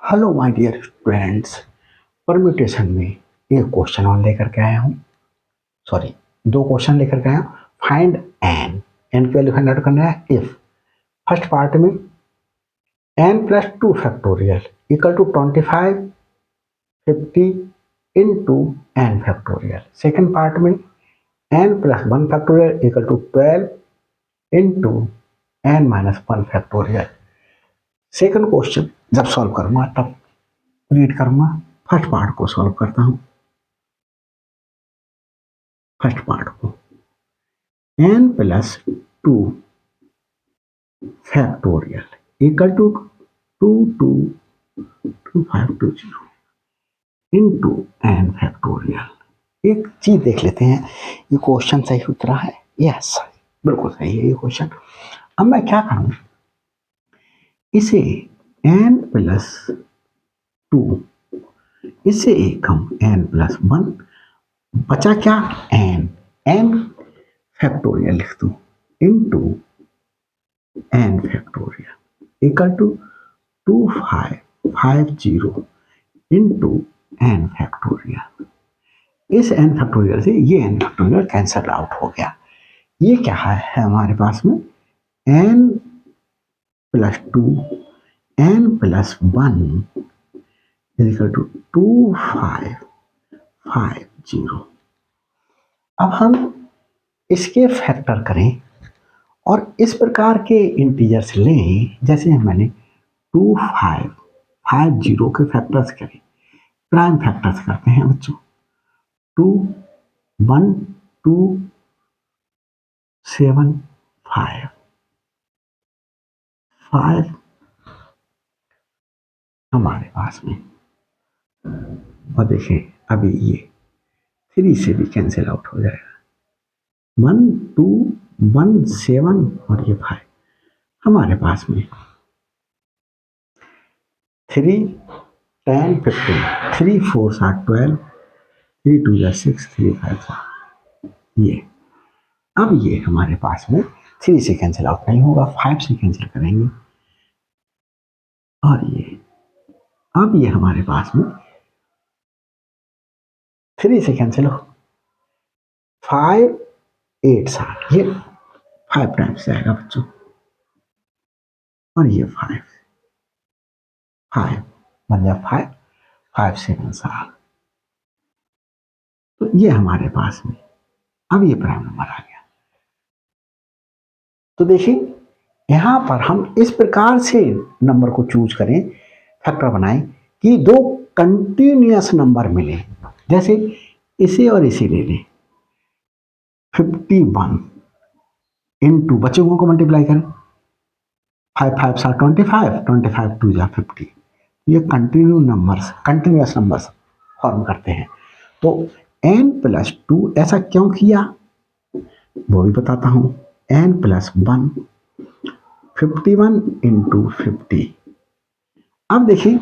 Hello my dear students. Permutation में एक question और लेकर के आया हूँ। सॉरी, दो क्वेश्चन लेकर के आया हूँ। फाइंड एन की वैल्यू फाइंड आउट करना है इफ फर्स्ट पार्ट में N plus two factorial equal to 25 50 into N factorial. Second part में N plus one factorial equal to 12 into N minus one factorial. Second question जब solve करूंगा तब read करूंगा। First part को solve करता हूं। First part को n plus two factorial equal to 222520 into N factorial. एक चीज देख लेते हैं, ये क्वेश्चन सही उतरा है? यस, बिल्कुल सही है ये क्वेश्चन। अब मैं क्या करूं, इसे एन प्लस टू, इससे एक कम एन प्लस वन, बचा क्या एन फैक्टोरियल लिख दो into N factorial equal to 2550 into N factorial. इस एन फैक्टोरियल से ये एन फैक्टोरियल कैंसल आउट हो गया। ये क्या है हमारे पास में N plus two n plus one equal to 2550। अब हम इसके फैक्टर करें और इस प्रकार के इंटीजर्स लें, जैसे मैंने 2550 के फैक्टर्स करें, प्राइम फैक्टर्स करते हैं बच्चों। 2 1 2 7 5 5 हमारे पास में, और देखें अभी ये 3 से भी कैंसिल आउट हो जाएगा। 1 2 1 7 और ये 5 हमारे पास में 3 10 15 3 4 7 12 3 2 6 3 5 7 ये। अब ये हमारे पास में 3 से कैंसिल आउट नहीं होगा, 5 से कैंसिल करेंगे और ये। अब ये हमारे पास में 3 से कैंसिल हो, 5 8 7 ये 5 टाइम्स जाएगा बच्चों, और ये 5 बन जाए 5 5 7 7। तो ये हमारे पास में अब ये प्राइम नंबर आ गया। तो देखिए यहां पर हम इस प्रकार से नंबर को चूज करें, फैक्टर बनाएं कि दो कंटिन्यूअस नंबर मिले। जैसे इसे और इसे ले लें, 51 इंटू बचे हुए को मल्टीप्लाई करें, 5 5 7 25 25 2 जा 50। ये कंटिन्यूअस नंबर्स फॉर्म करते हैं। तो n प्लस टू ऐसा क्यों किया वो भी बताता हूं। n plus one 51 into 50। अब देखिए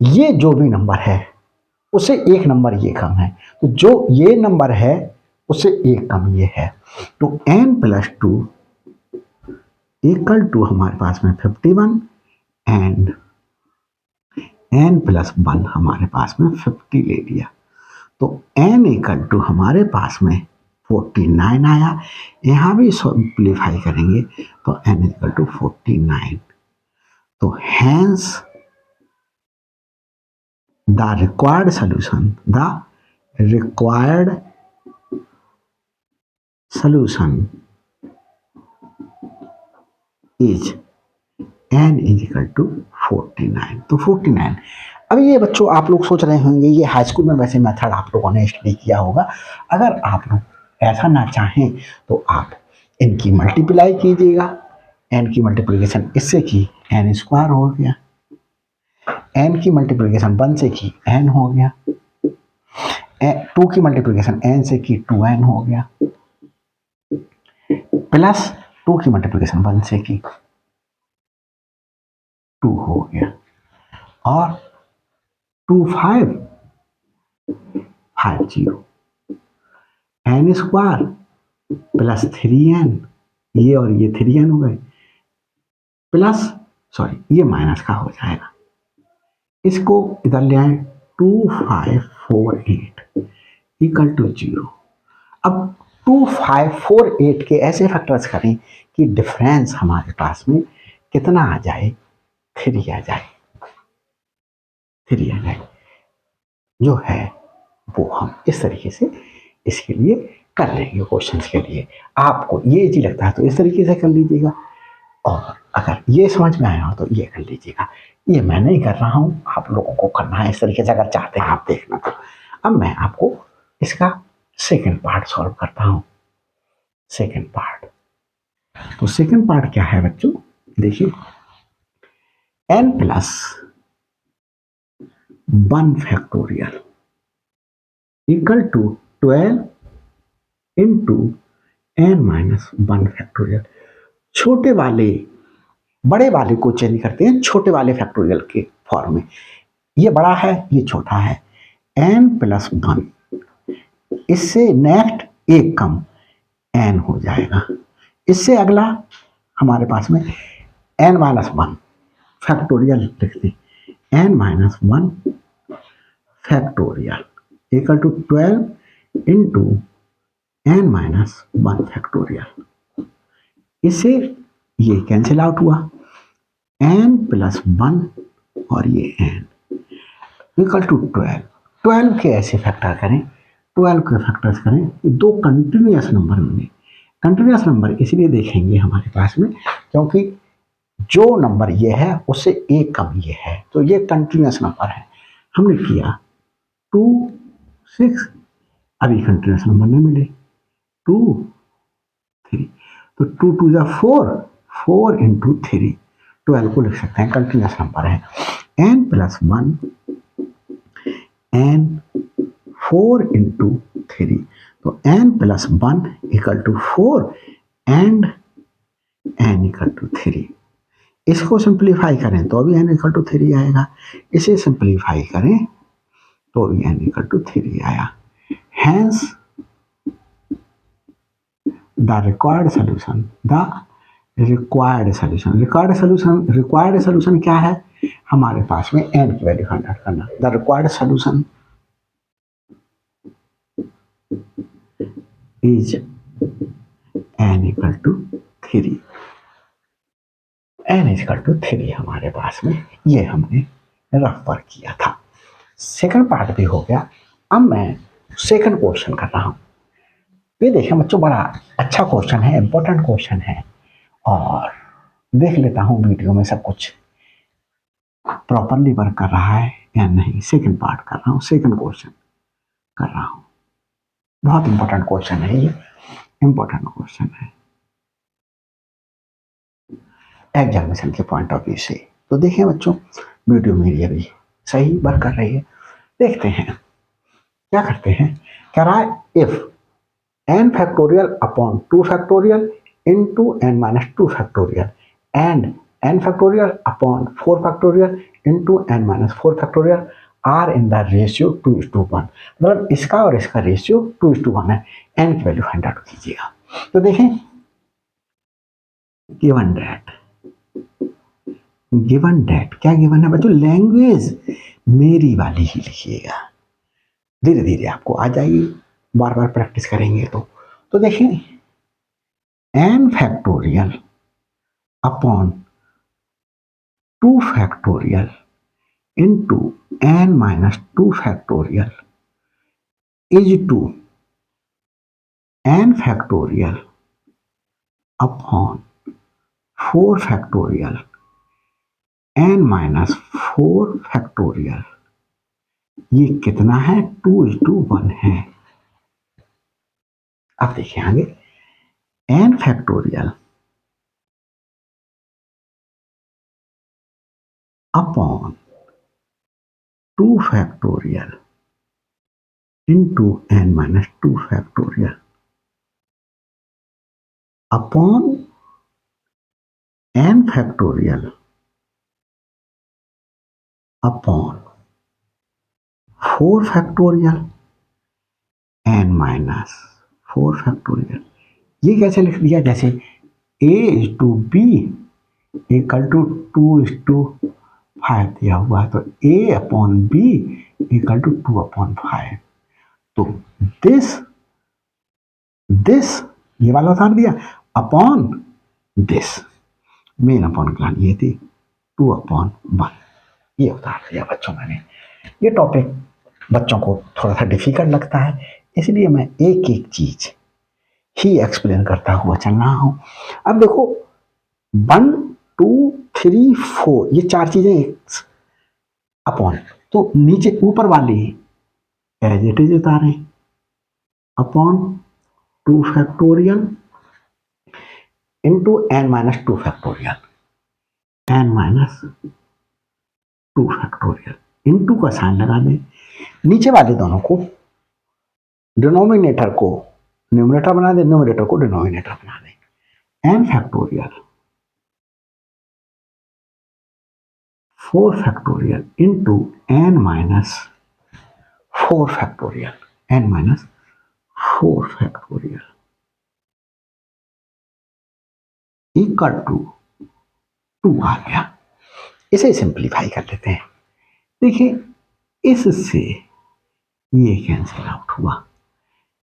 ये जो भी नंबर है उससे एक नंबर ये कम है, तो जो ये नंबर है उससे एक कम ये है। तो n plus two equal to हमारे पास में 51 एंड n प्लस वन हमारे पास में 50 ले लिया। तो n इक्वल टू हमारे पास में 49 आया। यहां भी सिंप्लीफाई करेंगे तो n इक्वल टू 49। तो hence the required solution is n is equal to 49। तो 49। अभी ये बच्चों आप लोग सोच रहे होंगे, ये हाई स्कूल में वैसे मेथड आप लोगों ने स्टडी किया होगा। अगर आप लोग ऐसा ना चाहें तो आप इनकी मल्टीप्लाई कीजिएगा। n की मल्टीप्लिकेशन इससे की n स्क्वायर हो गया, n की मल्टीप्लिकेशन 1 से की n हो गया, 2 की मल्टीप्लिकेशन n से की 2n हो गया, प्लस 2 की मल्टीप्लिकेशन 1 से की 2 हो गया, और 2550 n स्क्वायर प्लस 3n, ये और ये 3n हो गए, प्लस सॉरी ये माइनस का हो जाएगा, इसको इधर ले आए 2548 इक्वल टू 0। अब 2548 के ऐसे फैक्टर्स करें कि डिफरेंस हमारे पास में कितना आ जाए, 3 आ जाए, 3 आ जाए। जो है वो हम इस तरीके से इसके लिए कर लेंगे। क्वेश्चन के लिए आपको ये इजी लगता है तो इस तरीके से कर लीजिएगा, और अगर ये समझ में आया हो तो ये कर लीजिएगा। ये मैं नहीं कर रहा हूँ, आप लोगों को करना है इस तरीके से, अगर चाहते हैं आप देखना तो। अब मैं आपको इसका सेकंड पार्ट सॉल्व करता हूँ। सेकंड पार्ट, तो सेकंड पार्ट क्या है बच्चों, देखिए n plus 1 factorial equal to 12 into n minus 1 factorial. छोटे वाले बड़े वाले को चेंज करते हैं छोटे वाले फैक्टोरियल के फॉर्म में। ये बड़ा है, ये छोटा है, n प्लस 1, इससे नेक्स्ट एक कम n हो जाएगा। इससे अगला हमारे पास में n माइनस 1 फैक्टोरियल लिखते हैं, n minus 1 factorial equal to 12 into n minus 1 factorial. इससे ये कैंसिल आउट हुआ, n प्लस 1 और ये n इक्वल टू 12। 12 के ऐसे फैक्टर करें, 12 के फैक्टर्स करें, दो कंटिन्यूअस नंबर मिले। कंटिन्यूअस नंबर इसलिए देखेंगे हमारे पास में क्योंकि जो नंबर ये है उससे एक कम ये है, तो ये कंटिन्यूअस नंबर है। हमने किया 2 6, अभी कंटिन्यूअस नंबर नहीं मिले, 2 3, तो 2 2 जा 4, 4 इंटू 3, 12 को लिख सकते हैं, कंटिन्यूअस नंबर है। n प्लस 1 n 4 इंटू 3, तो n plus 1 equal to 4 and n equal to 3। इसको सिंप्लीफाई करें तो भी n इक्वल टू 3 आएगा, इसे सिंप्लीफाई करें तो भी n इक्वल टू 3 आया। Hence the required solution, required solution क्या है, हमारे पास में n की वैल्यू फाइंड आउट करना। The required solution is n equal to 3, n equal to 3 हमारे पास में, ये हमने रफ वर्क किया था। सेकंड पार्ट भी हो गया। अब मैं सेकंड क्वेश्चन कर रहा हूं। ये देखें बच्चों, बड़ा अच्छा क्वेश्चन है, इंपॉर्टेंट क्वेश्चन है, और देख लेता हूं वीडियो में सब कुछ प्रॉपरली वर्क कर रहा है या नहीं। सेकंड पार्ट कर रहा हूं, सेकंड क्वेश्चन कर रहा हूं। बहुत इंपॉर्टेंट क्वेश्चन है ये, इंपॉर्टेंट क्वेश्चन है एग्जामिनेशन के पॉइंट ऑफ व्यू से। तो देखिए बच्चों, वीडियो मेरी अभी सही वर्क कर रही है। देखते हैं क्या करते हैं। कह रहा है if n factorial upon 2 factorial into n minus 2 factorial and n factorial upon 4 factorial into n minus 4 factorial are in the ratio 2:1। मतलब इसका और इसका रेशियो 2:1 है। n की वैल्यू फाइंड आउट कीजिएगा। तो देखें, गिवन डेट क्या गिवन है बच्चों, लैंग्वेज मेरी वाली ही लिखिएगा, धीरे धीरे आपको आ जाएगी, बार बार प्रैक्टिस करेंगे तो देखिए n factorial upon 2 factorial into n minus 2 factorial is to n factorial upon 4 factorial n minus 4 factorial. ये कितना है, 2:1 है। अब देखिए आगे, n factorial upon 2 factorial into n minus 2 factorial upon n factorial upon 4 factorial n minus 4 factorial. ये कैसे लिख दिया, जैसे a is to b equal to 2:1 5 दिया हुआ है, तो a upon B equal to 2/5। तो दिस दिस ये वाला उतार दिया अपॉन दिस, मेन अपॉन क्लान ये थी 2/1, ये उतार दिया बच्चों मैंने। ये टॉपिक बच्चों को थोड़ा सा डिफिकल्ट लगता है, इसलिए मैं एक एक चीज ही एक्सप्लेन करता हुआ चल रहा हूं। अब देखो 1 2 3 4 ये चार चीजें अपॉन, तो नीचे ऊपर वाली एज इट इज उतारे upon 2 factorial into n-2 factorial, n-2 factorial into का साइन लगा दें, नीचे वाले दोनों को डिनोमिनेटर को न्यूमरेटर बना दें, न्यूमरेटर को डिनोमिनेटर बना दें, n factorial 4 factorial into n-4 factorial, n-4 factorial equal to 2 आ गया। इसे सिंप्लीफाई कर लेते हैं। देखिए इससे ये कैंसिल आउट हुआ,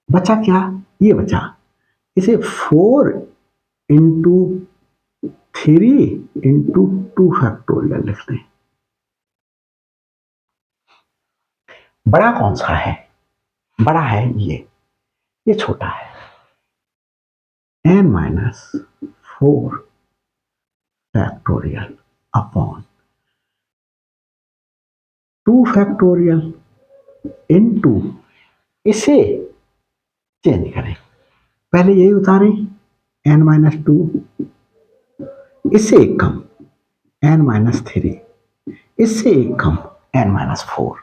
बचा क्या, ये बचा, इसे 4 इंटू 3 इंटू 2 फैक्टोरियल लिखते हैं। बड़ा कौन सा है, बड़ा है ये छोटा है, n-4 factorial upon 2 factorial into, इसे चेंज करें, पहले यही उतारें n-2, इससे एक कम n-3, इससे एक कम n-4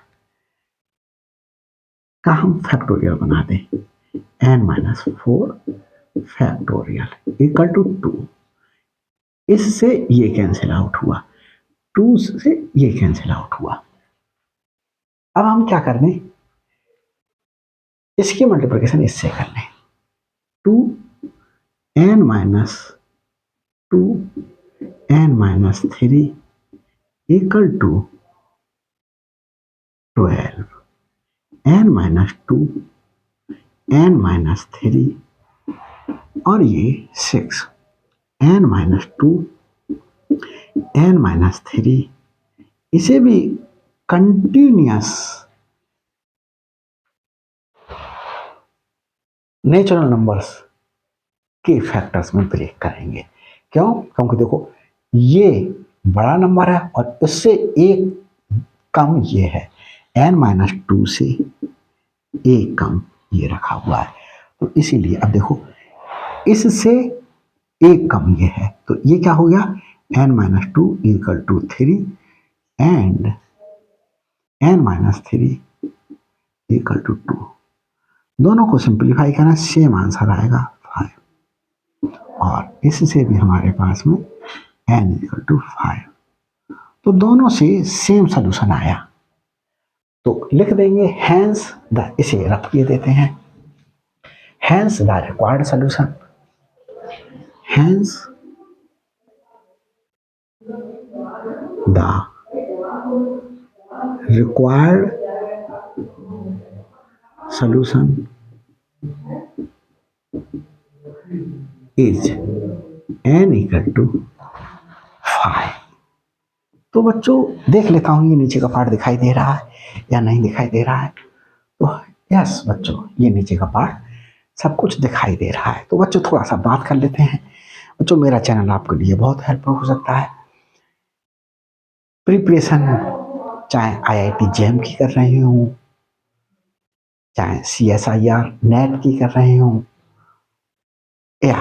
का हम फैक्टोरियल बना दें, n-4 फैक्टोरियल इक्वल टू 2, इससे ये कैंसिल आउट हुआ, 2 से ये कैंसिल आउट हुआ। अब हम क्या कर लें, इसकी मल्टीप्लिकेशन इससे कर लें, 2n-2 n-3 equal to 12, n-2 n-3 और ये 6, n-2 n-3, इसे भी कंटिन्यूअस नेचुरल नंबर्स के फैक्टर्स में ब्रेक करेंगे। क्यों, क्योंकि देखो ये बड़ा नंबर है और उससे एक कम ये है, n-2 से एक कम ये रखा हुआ है, तो इसीलिए अब देखो इससे एक कम ये है, तो ये क्या हो गया, n-2 equal to 3 and n-3 equal to 2, दोनों को सिंप्लीफाई करना सेम आंसर आएगा 5, और इससे भी हमारे पास में n इक्वल टू 5, तो दोनों से सेम सोल्यूशन आया, तो लिख देंगे हैंस द, इसे रफ किए देते हैं, hence the required solution, hence the required solution is n equal to 5। तो बच्चों देख लेता हूं ये नीचे का पार्ट दिखाई दे रहा है या नहीं दिखाई दे रहा है, तो यस बच्चों ये नीचे का पार्ट सब कुछ दिखाई दे रहा है। तो बच्चों थोड़ा सा बात कर लेते हैं। बच्चों मेरा चैनल आपके लिए बहुत हेल्पफुल हो सकता है, प्रिपरेशन चाहे IIT JEM की कर रहे हूँ, चाहे CSIR नेट की कर रहे हूँ, या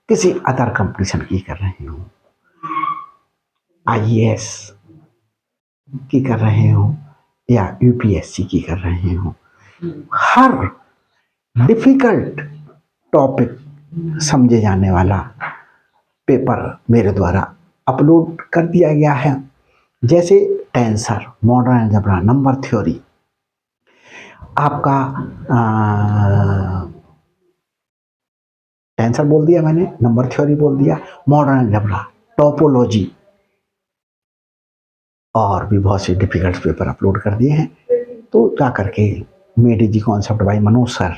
किसी अदर कंपटीशन की कर रहे हूँ, IAS की कर रहे हूँ या UPSC की कर रहे हूँ, हर डिफिकल्ट टॉपिक समझे जाने वाला पेपर मेरे द्वारा अपलोड कर दिया गया है, जैसे tensor, modern algebra, number theory, आपका टेंसर बोल दिया मैंने, नंबर थ्योरी बोल दिया, मॉडर्न अलजेब्रा, टोपोलॉजी, और भी बहुत से डिफ़िकल्ट पेपर अपलोड कर दिए हैं। तो जा करके made easy concept bye Manoj sir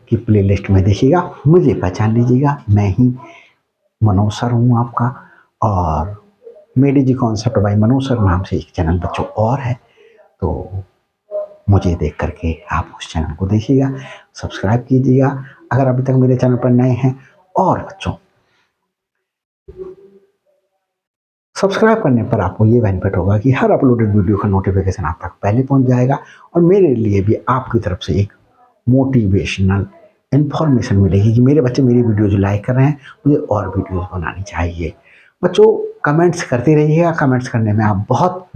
की प्लेलिस्ट में देखिएगा, मुझे पहचान लीजिएगा, मैं ही मनोज सर हूँ आपका। और made easy concept bye Manoj sir नाम से एक चैनल बच्चों और है, तो मुझे देख करके आप उस चैनल को देखिएगा, सब्सक्राइब कीजिएगा अगर अभी तक मेरे चैनल पर नए हैं। और बच्चों, सब्सक्राइब करने पर आपको ये बेनिफिट होगा कि हर अपलोडेड वीडियो का नोटिफिकेशन आप तक पहले पहुंच जाएगा और मेरे लिए भी आपकी तरफ से एक मोटिवेशनल इन्फॉर्मेशन मिलेगी कि मेरे बच्चे मेरी वीडियोज़ लाइक कर रहे हैं, मुझे और वीडियोज़ बनानी चाहिए। बच्चों, कमेंट्स करते रहिएगा, कमेंट्स करने में आप बहुत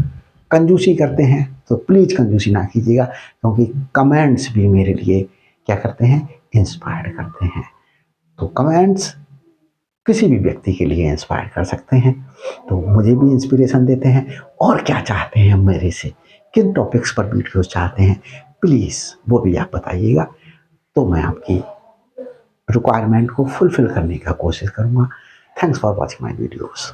कंजूसी करते हैं, तो प्लीज़ कंजूसी ना कीजिएगा, क्योंकि कमेंट्स भी मेरे लिए क्या करते हैं, इंस्पायर करते हैं। तो कमेंट्स किसी भी व्यक्ति के लिए इंस्पायर कर सकते हैं, तो मुझे भी इंस्पिरेशन देते हैं। और क्या चाहते हैं मेरे से, किन टॉपिक्स पर वीडियोज़ चाहते हैं, प्लीज़ वो भी आप बताइएगा, तो मैं आपकी रिक्वायरमेंट को फुलफ़िल करने का कोशिश करूँगा। Thanks for watching my videos.